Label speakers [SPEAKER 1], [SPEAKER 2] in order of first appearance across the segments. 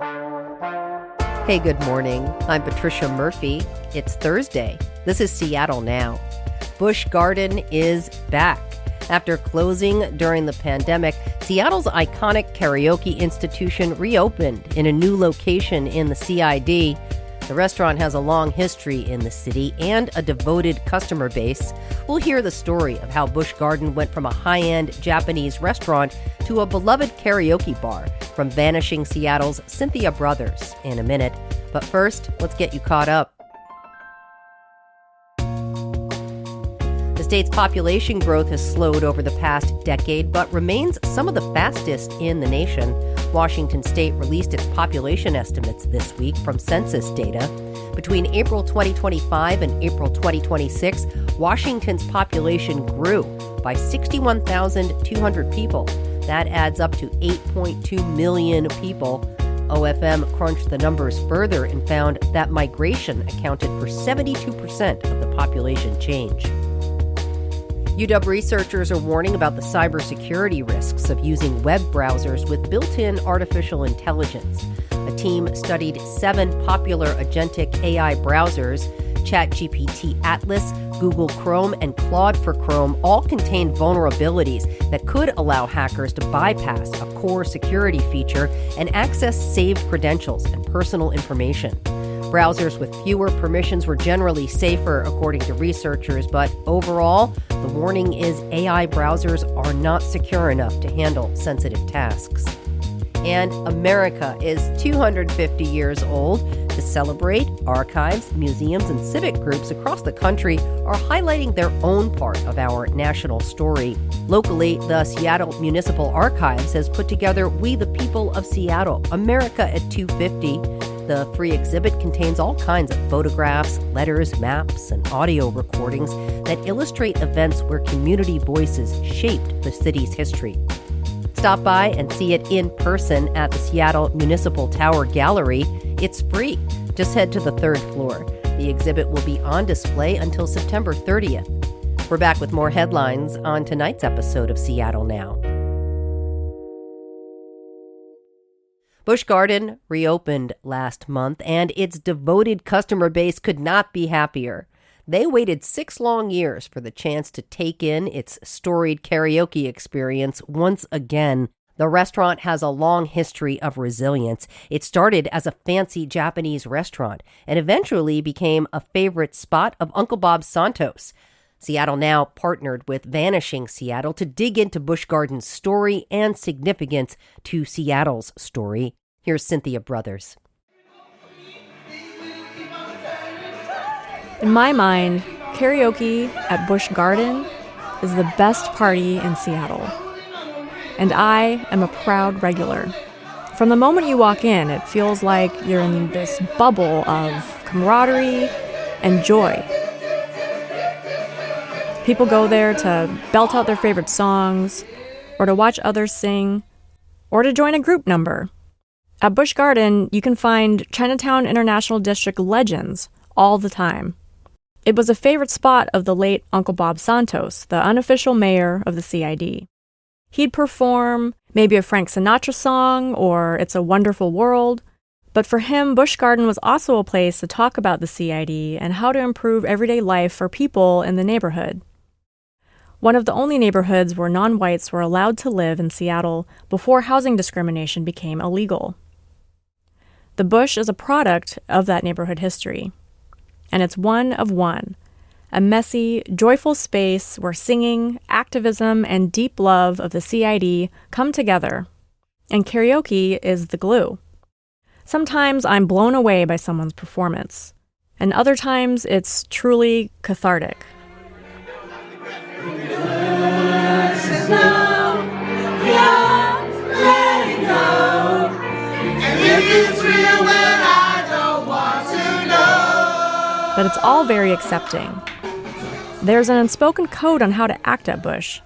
[SPEAKER 1] Hey, good morning. I'm Patricia Murphy. It's Thursday. This is Seattle Now. Busch Garden is back. After closing during the pandemic, Seattle's iconic karaoke institution reopened in a new location in the CID. The restaurant has a long history in the city and a devoted customer base. We'll hear the story of how Busch Garden went from a high-end Japanese restaurant to a beloved karaoke bar from Vanishing Seattle's Cynthia brothers in a minute. But first, let's get you caught up. The state's population growth has slowed over the past decade, but remains some of the fastest in the nation. Washington State released its population estimates this week from census data. Between April 2025 and April 2026, Washington's population grew by 61,200 people. That adds up to 8.2 million people. OFM crunched the numbers further and found that migration accounted for 72% of the population change. UW researchers are warning about the cybersecurity risks of using web browsers with built-in artificial intelligence. A team studied 7 popular agentic AI browsers. ChatGPT Atlas, Google Chrome, and Claude for Chrome all contain vulnerabilities that could allow hackers to bypass a core security feature and access saved credentials and personal information. Browsers with fewer permissions were generally safer, according to researchers, but overall, the warning is AI browsers are not secure enough to handle sensitive tasks. And America is 250 years old. To celebrate, archives, museums, and civic groups across the country are highlighting their own part of our national story. Locally, the Seattle Municipal Archives has put together We the People of Seattle, America at 250. The free exhibit contains all kinds of photographs, letters, maps, and audio recordings that illustrate events where community voices shaped the city's history. Stop by and see it in person at the Seattle Municipal Tower Gallery. It's free. Just head to the 3rd floor. The exhibit will be on display until September 30th. We're back with more headlines on tonight's episode of Seattle Now. Busch Garden reopened last month, and its devoted customer base could not be happier. They waited 6 long years for the chance to take in its storied karaoke experience once again. The restaurant has a long history of resilience. It started as a fancy Japanese restaurant and eventually became a favorite spot of Uncle Bob Santos. Seattle Now partnered with Vanishing Seattle to dig into Busch Garden's story and significance to Seattle's story. Here's Cynthia brothers.
[SPEAKER 2] In my mind, karaoke at Busch Garden is the best party in Seattle. And I am a proud regular. From the moment you walk in, it feels like you're in this bubble of camaraderie and joy. People go there to belt out their favorite songs, or to watch others sing, or to join a group number. At Busch Garden, you can find Chinatown International District legends all the time. It was a favorite spot of the late Uncle Bob Santos, the unofficial mayor of the CID. He'd perform maybe a Frank Sinatra song or It's a Wonderful World, but for him, Busch Garden was also a place to talk about the CID and how to improve everyday life for people in the neighborhood. One of the only neighborhoods where non-whites were allowed to live in Seattle before housing discrimination became illegal. The Busch is a product of that neighborhood history. And it's one of one, a messy, joyful space where singing, activism, and deep love of the CID come together. And karaoke is the glue. Sometimes I'm blown away by someone's performance, and other times it's truly cathartic. But it's all very accepting. There's an unspoken code on how to act at Busch.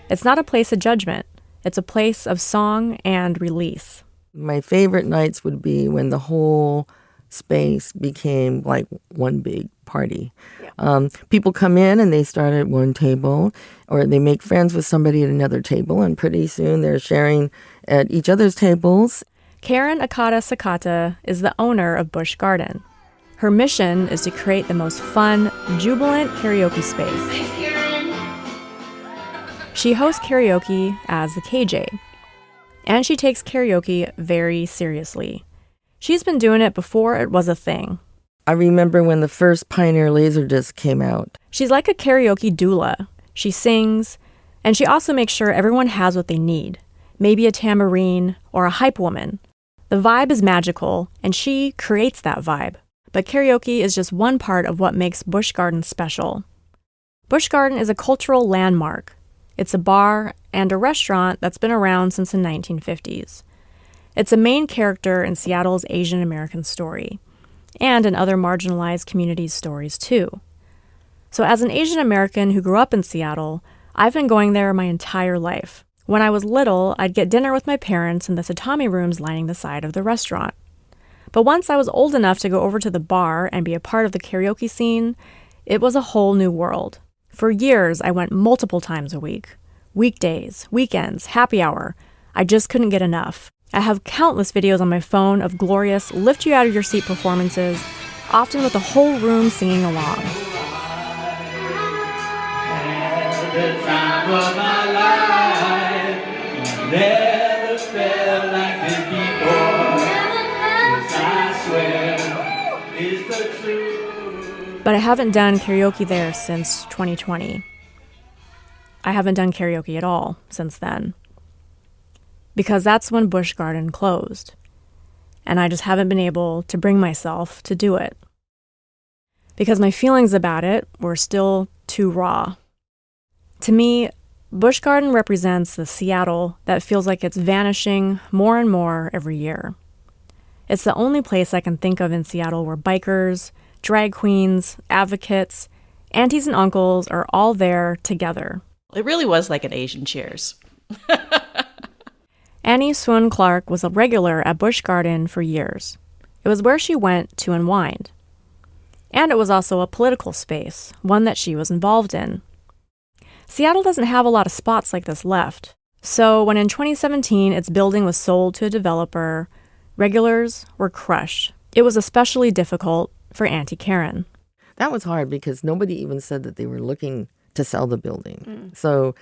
[SPEAKER 2] It's not a place of judgment. It's a place of song and release.
[SPEAKER 3] My favorite nights would be when the whole space became like one big party. Yeah. People come in and they start at one table, or they make friends with somebody at another table, and pretty soon they're sharing at each other's tables.
[SPEAKER 2] Karen Akata Sakata is the owner of Busch Garden. Her mission is to create the most fun, jubilant karaoke space.
[SPEAKER 4] Thanks, Karen.
[SPEAKER 2] She hosts karaoke as the KJ, and she takes karaoke very seriously. She's been doing it before it was a thing.
[SPEAKER 3] I remember when the first Pioneer Laserdisc came out.
[SPEAKER 2] She's like a karaoke doula. She sings, and she also makes sure everyone has what they need. Maybe a tambourine or a hype woman. The vibe is magical, and she creates that vibe. But karaoke is just one part of what makes Busch Garden special. Busch Garden is a cultural landmark. It's a bar and a restaurant that's been around since the 1950s. It's a main character in Seattle's Asian American story, and in other marginalized communities' stories too. So as an Asian American who grew up in Seattle, I've been going there my entire life. When I was little, I'd get dinner with my parents in the tatami rooms lining the side of the restaurant. But once I was old enough to go over to the bar and be a part of the karaoke scene, it was a whole new world. For years, I went multiple times a week. Weekdays, weekends, happy hour. I just couldn't get enough. I have countless videos on my phone of glorious lift-you-out-of-your-seat performances, often with the whole room singing along.
[SPEAKER 5] The time of my life, never felt like this before. This I swear is the truth.
[SPEAKER 2] But I haven't done karaoke there since 2020. I haven't done karaoke at all since then. Because that's when Busch Garden closed. And I just haven't been able to bring myself to do it. Because my feelings about it were still too raw. To me, Busch Garden represents the Seattle that feels like it's vanishing more and more every year. It's the only place I can think of in Seattle where bikers, drag queens, advocates, aunties and uncles are all there together.
[SPEAKER 4] It really was like an Asian Cheers.
[SPEAKER 2] Annie Swoon Clark was a regular at Busch Garden for years. It was where she went to unwind. And it was also a political space, one that she was involved in. Seattle doesn't have a lot of spots like this left. So when in 2017 its building was sold to a developer, regulars were crushed. It was especially difficult for Auntie Karen.
[SPEAKER 3] That was hard because nobody even said that they were looking to sell the building. So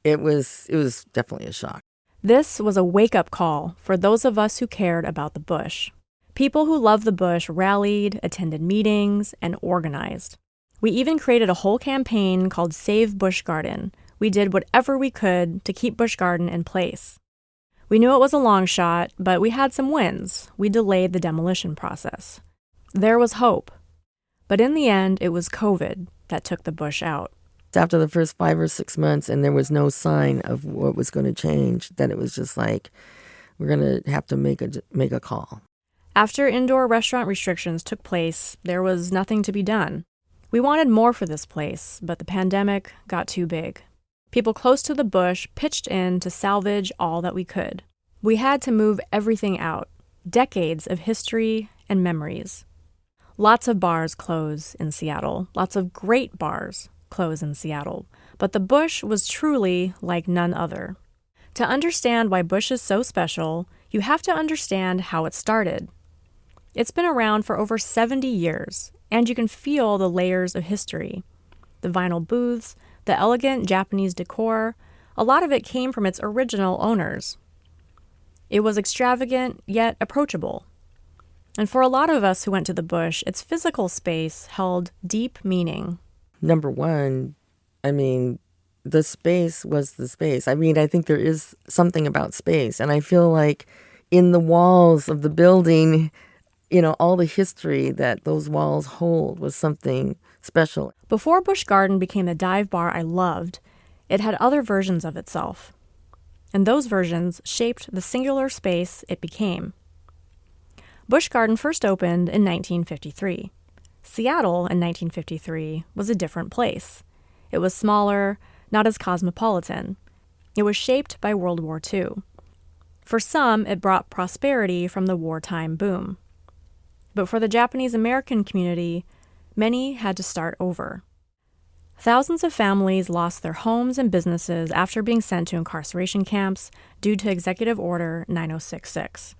[SPEAKER 3] it was definitely a shock.
[SPEAKER 2] This was a wake-up call for those of us who cared about the Busch. People who loved the Busch rallied, attended meetings, and organized. We even created a whole campaign called Save Busch Garden. We did whatever we could to keep Busch Garden in place. We knew it was a long shot, but we had some wins. We delayed the demolition process. There was hope. But in the end, it was COVID that took the Busch out.
[SPEAKER 3] After the first 5 or 6 months, and there was no sign of what was going to change, that it was just like, we're going to have to make a call.
[SPEAKER 2] After indoor restaurant restrictions took place, there was nothing to be done. We wanted more for this place, but the pandemic got too big. People close to the Busch pitched in to salvage all that we could. We had to move everything out, decades of history and memories. Lots of bars close in Seattle, lots of great bars close in Seattle, but the Busch was truly like none other. To understand why Busch is so special, you have to understand how it started. It's been around for over 70 years, and you can feel the layers of history. The vinyl booths, the elegant Japanese decor, a lot of it came from its original owners. It was extravagant, yet approachable. And for a lot of us who went to the Busch, its physical space held deep meaning.
[SPEAKER 3] Number one, the space was the space. I think there is something about space. And I feel like in the walls of the building, all the history that those walls hold was something special.
[SPEAKER 2] Before Busch Garden became the dive bar I loved, it had other versions of itself. And those versions shaped the singular space it became. Busch Garden first opened in 1953. Seattle in 1953 was a different place. It was smaller, not as cosmopolitan. It was shaped by World War II. For some, it brought prosperity from the wartime boom. But for the Japanese American community, many had to start over. Thousands of families lost their homes and businesses after being sent to incarceration camps due to Executive Order 9066.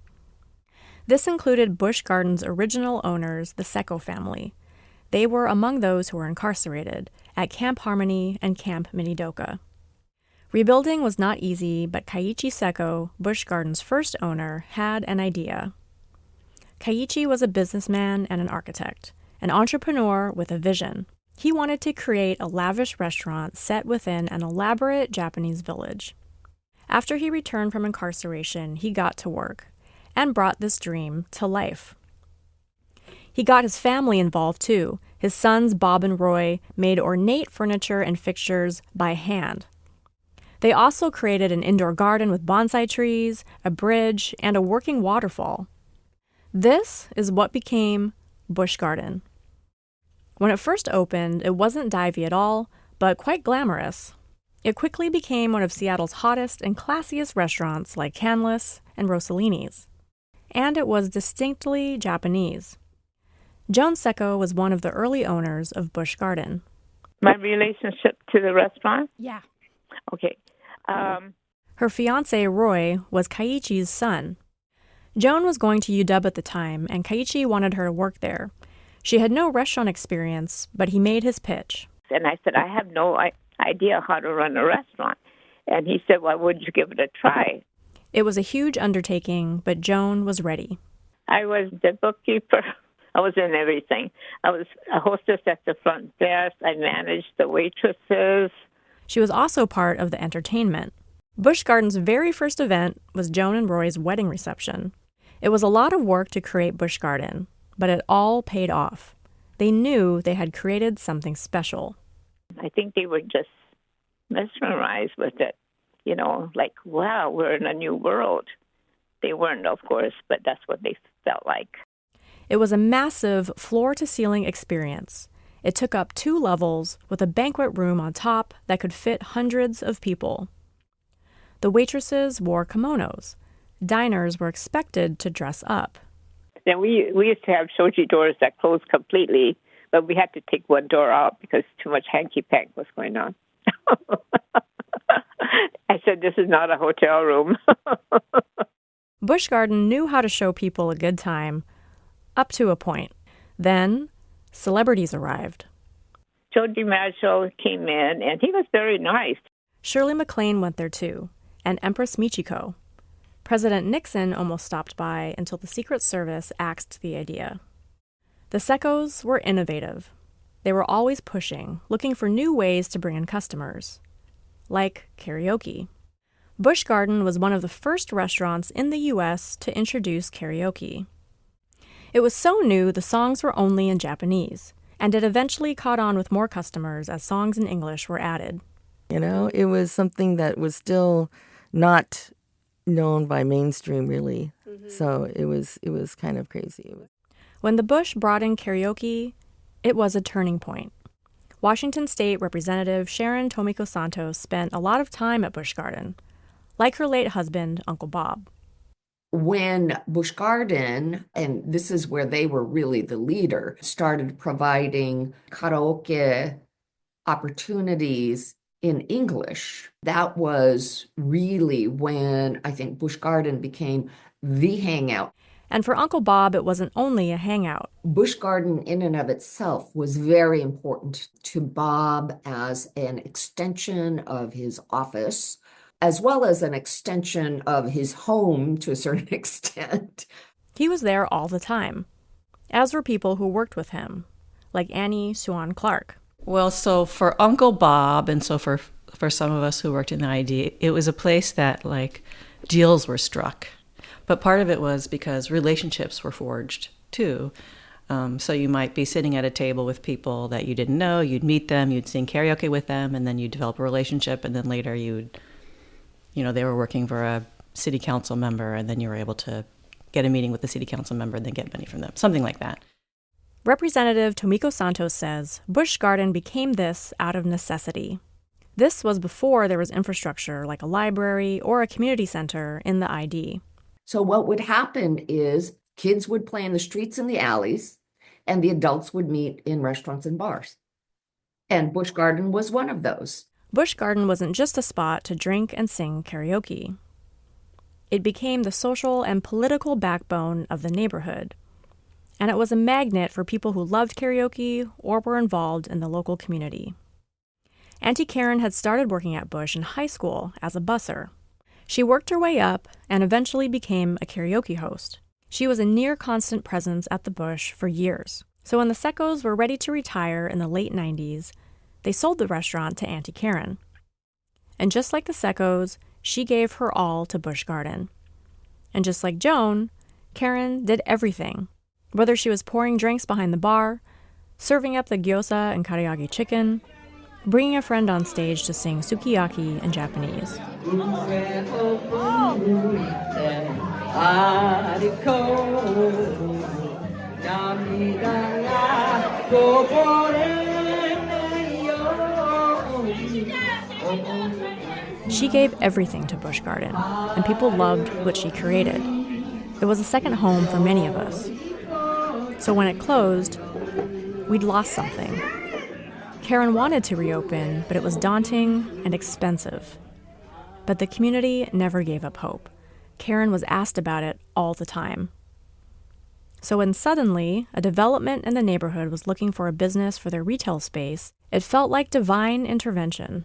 [SPEAKER 2] This included Busch Gardens' original owners, the Secco family. They were among those who were incarcerated at Camp Harmony and Camp Minidoka. Rebuilding was not easy, but Keiichi Secco, Busch Gardens' first owner, had an idea. Keiichi was a businessman and an architect, an entrepreneur with a vision. He wanted to create a lavish restaurant set within an elaborate Japanese village. After he returned from incarceration, he got to work and brought this dream to life. He got his family involved too. His sons, Bob and Roy, made ornate furniture and fixtures by hand. They also created an indoor garden with bonsai trees, a bridge, and a working waterfall. This is what became Busch Garden. When it first opened, it wasn't divey at all, but quite glamorous. It quickly became one of Seattle's hottest and classiest restaurants like Canlis and Rossellini's. And it was distinctly Japanese. Joan Secco was one of the early owners of Busch Garden.
[SPEAKER 6] My relationship to the restaurant?
[SPEAKER 2] Yeah.
[SPEAKER 6] Okay.
[SPEAKER 2] Her fiancé, Roy, was Keiichi's son. Joan was going to UW at the time, and Keiichi wanted her to work there. She had no restaurant experience, but he made his pitch.
[SPEAKER 6] And I said, I have no idea how to run a restaurant. And he said, why wouldn't you give it a try?
[SPEAKER 2] It was a huge undertaking, but Joan was ready.
[SPEAKER 6] I was the bookkeeper. I was in everything. I was a hostess at the front desk. I managed the waitresses.
[SPEAKER 2] She was also part of the entertainment. Busch Garden's very first event was Joan and Roy's wedding reception. It was a lot of work to create Busch Garden, but it all paid off. They knew they had created something special.
[SPEAKER 6] I think they were just mesmerized with it. You know, like, wow, we're in a new world. They weren't, of course, but that's what they felt like.
[SPEAKER 2] It was a massive floor-to-ceiling experience. It took up 2 levels with a banquet room on top that could fit hundreds of people. The waitresses wore kimonos. Diners were expected to dress up.
[SPEAKER 6] Then we used to have shoji doors that closed completely, but we had to take one door out because too much hanky-pank was going on. I said, this is not a hotel room.
[SPEAKER 2] Busch Garden knew how to show people a good time, up to a point. Then, celebrities arrived.
[SPEAKER 6] Joe DiMaggio came in, and he was very nice.
[SPEAKER 2] Shirley MacLaine went there too, and Empress Michiko. President Nixon almost stopped by until the Secret Service axed the idea. The Seccos were innovative. They were always pushing, looking for new ways to bring in customers. Like karaoke. Busch Garden was one of the first restaurants in the U.S. to introduce karaoke. It was so new the songs were only in Japanese, and it eventually caught on with more customers as songs in English were added.
[SPEAKER 3] You know, it was something that was still not known by mainstream, really. Mm-hmm. So it was kind of crazy.
[SPEAKER 2] When the Busch brought in karaoke, it was a turning point. Washington State Representative Sharon Tomiko Santos spent a lot of time at Busch Garden, like her late husband, Uncle Bob.
[SPEAKER 7] When Busch Garden, and this is where they were really the leader, started providing karaoke opportunities in English, that was really when I think Busch Garden became the hangout.
[SPEAKER 2] And for Uncle Bob, it wasn't only a hangout.
[SPEAKER 7] Busch Garden in and of itself was very important to Bob as an extension of his office, as well as an extension of his home to a certain extent.
[SPEAKER 2] He was there all the time, as were people who worked with him, like Annie Swan Clark.
[SPEAKER 4] Well, so for Uncle Bob, and so for some of us who worked in the ID, it was a place that, like, deals were struck. But part of it was because relationships were forged, too. So you might be sitting at a table with people that you didn't know, you'd meet them, you'd sing karaoke with them, and then you'd develop a relationship, and then later they were working for a city council member, and then you were able to get a meeting with the city council member and then get money from them, something like that.
[SPEAKER 2] Representative Tomiko Santos says Busch Garden became this out of necessity. This was before there was infrastructure like a library or a community center in the ID.
[SPEAKER 7] So what would happen is kids would play in the streets and the alleys, and the adults would meet in restaurants and bars. And Busch Garden was one of those.
[SPEAKER 2] Busch Garden wasn't just a spot to drink and sing karaoke. It became the social and political backbone of the neighborhood, and it was a magnet for people who loved karaoke or were involved in the local community. Auntie Karen had started working at Bush in high school as a busser. She worked her way up and eventually became a karaoke host. She was a near constant presence at the Bush for years. So when the Seccos were ready to retire in the late 90s, they sold the restaurant to Auntie Karen. And just like the Seccos, she gave her all to Busch Garden. And just like Joan, Karen did everything. Whether she was pouring drinks behind the bar, serving up the gyoza and karaage chicken, bringing a friend on stage to sing sukiyaki in Japanese. She gave everything to Busch Garden, and people loved what she created. It was a second home for many of us. So when it closed, we'd lost something. Karen wanted to reopen, but it was daunting and expensive. But the community never gave up hope. Karen was asked about it all the time. So when suddenly a development in the neighborhood was looking for a business for their retail space, it felt like divine intervention.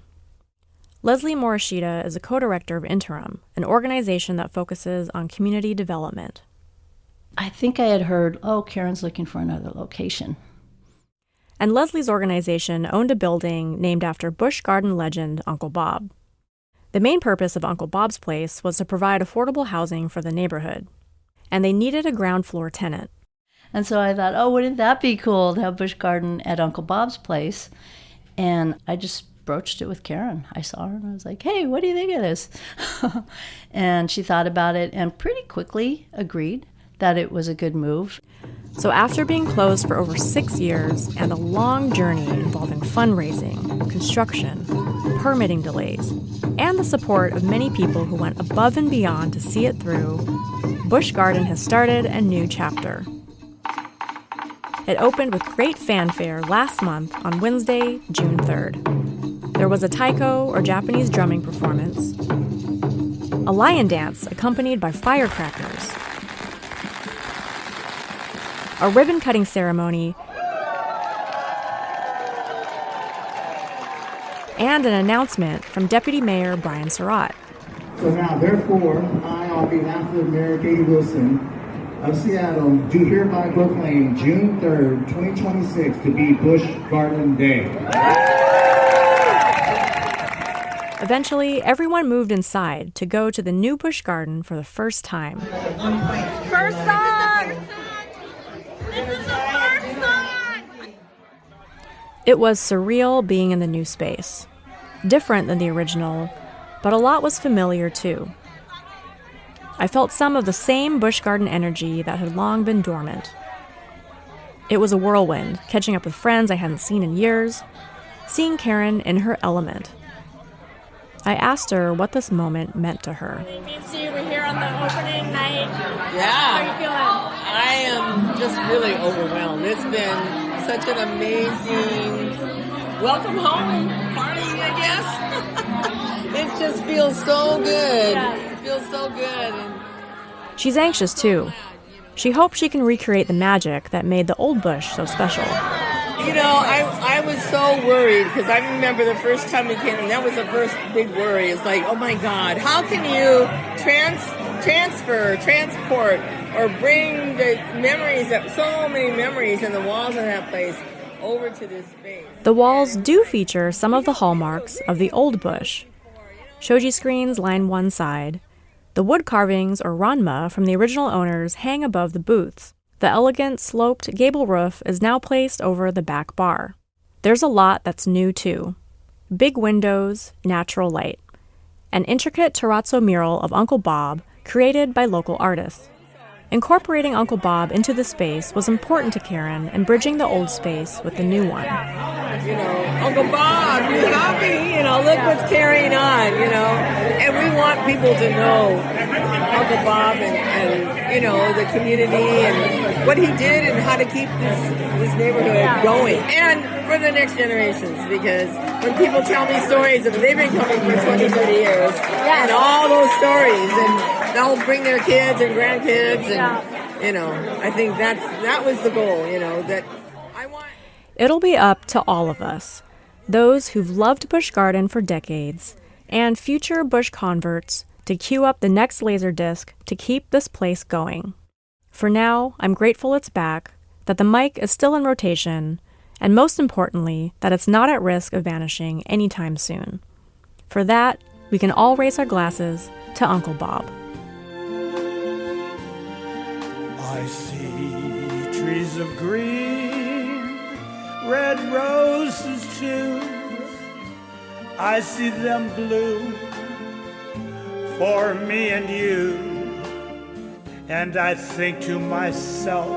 [SPEAKER 2] Leslie Morishita is a co-director of Interim, an organization that focuses on community development.
[SPEAKER 8] I think I had heard, Karen's looking for another location.
[SPEAKER 2] And Leslie's organization owned a building named after Busch Garden legend Uncle Bob. The main purpose of Uncle Bob's place was to provide affordable housing for the neighborhood, and they needed a ground floor tenant.
[SPEAKER 8] And so I thought, wouldn't that be cool to have Busch Garden at Uncle Bob's place? And I just broached it with Karen. I saw her and I was like, hey, what do you think of this? And she thought about it and pretty quickly agreed that it was a good move.
[SPEAKER 2] So after being closed for over 6 years and a long journey involving fundraising, construction, permitting delays, and the support of many people who went above and beyond to see it through, Busch Garden has started a new chapter. It opened with great fanfare last month on Wednesday, June 3rd. There was a taiko, or Japanese drumming performance, a lion dance accompanied by firecrackers, a ribbon-cutting ceremony, and an announcement from Deputy Mayor Brian Surratt.
[SPEAKER 9] So now, therefore, I, on behalf of Mayor Katie Wilson of Seattle, do hereby proclaim June 3rd, 2026 to be Busch Garden Day.
[SPEAKER 2] Eventually, everyone moved inside to go to the new Busch Garden for the first time.
[SPEAKER 10] First song! This is the first song!
[SPEAKER 2] It was surreal being in the new space. Different than the original, but a lot was familiar too. I felt some of the same Busch Garden energy that had long been dormant. It was a whirlwind, catching up with friends I hadn't seen in years, seeing Karen in her element. I asked her what this moment meant to her.
[SPEAKER 10] It means to you, we're here on the opening night.
[SPEAKER 3] Yeah.
[SPEAKER 10] How are you feeling?
[SPEAKER 3] I am just really overwhelmed. It's been such an amazing welcome home party, I guess. It just feels so good.
[SPEAKER 10] Yes.
[SPEAKER 3] It feels so good. And
[SPEAKER 2] She's anxious too. She hopes she can recreate the magic that made the old Busch so special.
[SPEAKER 3] you know, I was so worried because I remember the first time we came, and that was the first big worry. It's like, oh my God, how can you transport, or bring the memories, so many memories in the walls of that place over to this space?
[SPEAKER 2] The walls do feature some of the hallmarks of the old Busch. Shoji screens line one side. The wood carvings, or ranma, from the original owners hang above the booths. The elegant, sloped gable roof is now placed over the back bar. There's a lot that's new, too. Big windows, natural light. An intricate terrazzo mural of Uncle Bob, created by local artists. Incorporating Uncle Bob into the space was important to Karen in bridging the old space with the new one.
[SPEAKER 3] You know, Uncle Bob, you happy? You know, look what's carrying on, you know. And we want people to know Uncle Bob and you know, the community and what he did and how to keep this neighborhood going. And for the next generations, because when people tell me stories of they've been coming for 20, 30 years, and all those stories, and they'll bring their kids and grandkids, and I think that was the goal. That I want.
[SPEAKER 2] It'll be up to all of us, those who've loved Busch Garden for decades, and future Busch converts, to queue up the next Laserdisc to keep this place going. For now, I'm grateful it's back, that the mic is still in rotation, and most importantly, that it's not at risk of vanishing anytime soon. For that, we can all raise our glasses to Uncle Bob.
[SPEAKER 5] I see trees of green, red roses too. I see them blue for me and you. And I think to myself,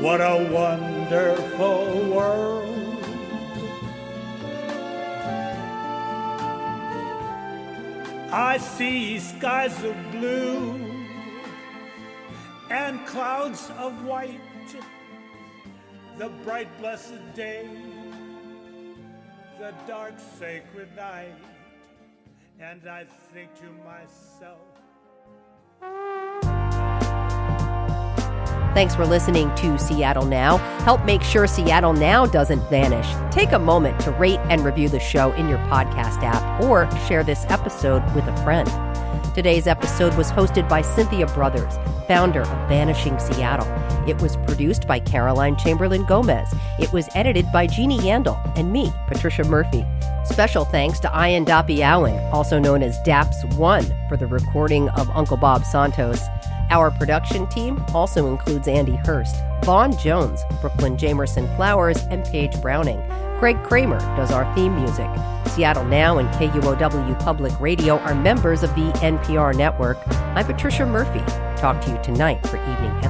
[SPEAKER 5] what a wonderful world. I see skies of blue and clouds of white, the bright blessed day, the dark sacred night, and I think to myself.
[SPEAKER 1] Thanks for listening to Seattle Now. Help make sure Seattle Now doesn't vanish. Take a moment to rate and review the show in your podcast app or share this episode with a friend. Today's episode was hosted by Cynthia Brothers, founder of Vanishing Seattle. It was produced by Caroline Chamberlain Gomez. It was edited by Jeannie Yandel and me, Patricia Murphy. Special thanks to Ian Dapiawan, also known as DAPS1, for the recording of Uncle Bob Santos. Our production team also includes Andy Hurst, Vaughn Jones, Brooklyn Jamerson Flowers, and Paige Browning. Craig Kramer does our theme music. Seattle Now and KUOW Public Radio are members of the NPR network. I'm Patricia Murphy. Talk to you tonight for Evening